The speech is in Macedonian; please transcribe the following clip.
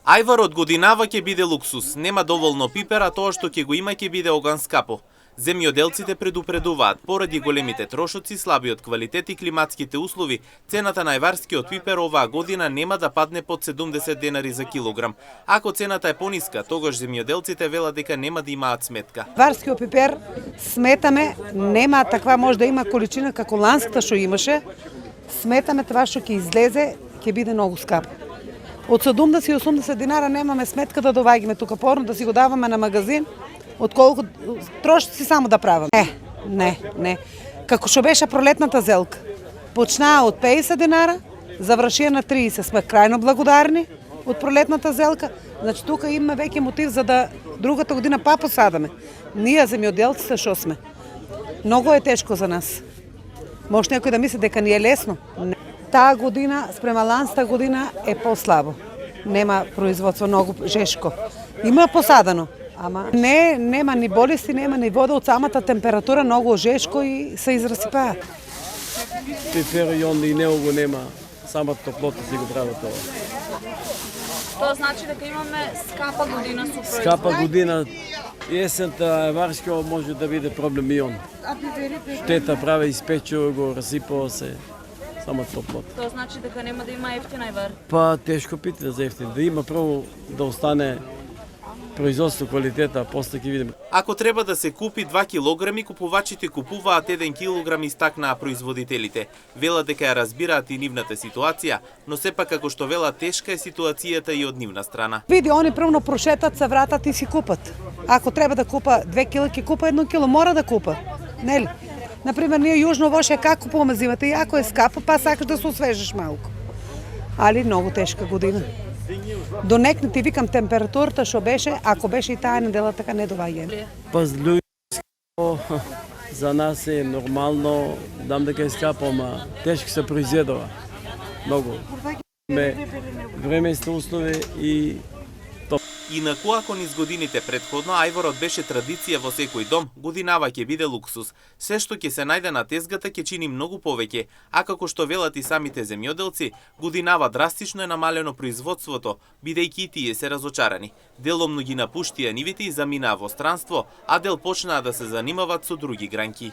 Ајварот годинава ќе биде луксус, нема доволно пипер, а тоа што ќе го има ќе биде оган скапо. Земјоделците предупредуваат, поради големите трошоци, слабиот квалитет и климатските услови, цената на ајварскиот пипер оваа година нема да падне под 70 денари за килограм. Ако цената е пониска, тогаш земјоделците велат дека нема да имаат сметка. Ајварскиот пипер сметаме нема таква може да има количина како ланската што имаше. Сметаме това што ќе излезе ќе биде многу скапо. Од 70 и 80 динара немаме сметка да доваѓаме тука порно да си го даваме на магазин, отколку трошици само да правиме. Не. Како што беше пролетната зелка. Почнаа од 50 динара, завршија на 30. Сме крајно благодарни од пролетната зелка. Значи тука имаме веќе мотив за да другата година па посадаме. Ние земјоделците што сме. Многу е тешко за нас. Може некој да мисли дека ни е лесно. Таа година спрема ланста година е послабо. Нема производство, многу жешко. Има посадано, ама нема ни болести, нема ни вода од самата температура, многу жешко и се израсипаат. Пипер и онда и него го нема, самата топлота си го прави тоа. Тоа значи дека имаме скапа година со производ. Скапа година, есента ајварскиот може да биде проблем и он. Штета прави испечува го, расипува се. Само топлот. Тоа значи дека нема да има ефтин ајвар? Па тешко питате за ефтин. Да има прво да остане производство квалитета, после ќе видиме. Ако треба да се купи 2 килограми, купувачите купуваат 1 килограм, истакнаа производителите. Велат дека ја разбираат и нивната ситуација, но сепак како што велат тешка е ситуацијата и од нивна страна. Види, они првно прошетат, се вратат и си купат. Ако треба да купа 2 кила, ќе купа 1 кило, мора да купа. Нели? Например, ние јужно во Воше како купуваме зимата, и ако е скапо, па сакаш да се освежиш малку. Али многу тешка година. До некне ти викам температурата што беше, ако беше и таа недела така не доваѓа. Па за нас е нормално, дам дека е скапо, ама тешко се произведува. Многу. Временски услови и Инаку, ако низ годините предходно ајварот беше традиција во секој дом, годинава ќе биде луксус. Се што ќе се најде на тезгата ќе чини многу повеќе, а како што велат и самите земјоделци, годинава драстично е намалено производството, бидејќи и тие се разочарани. Деломно ги напуштија нивите и заминаа во странство, а дел почнаа да се занимаваат со други гранки.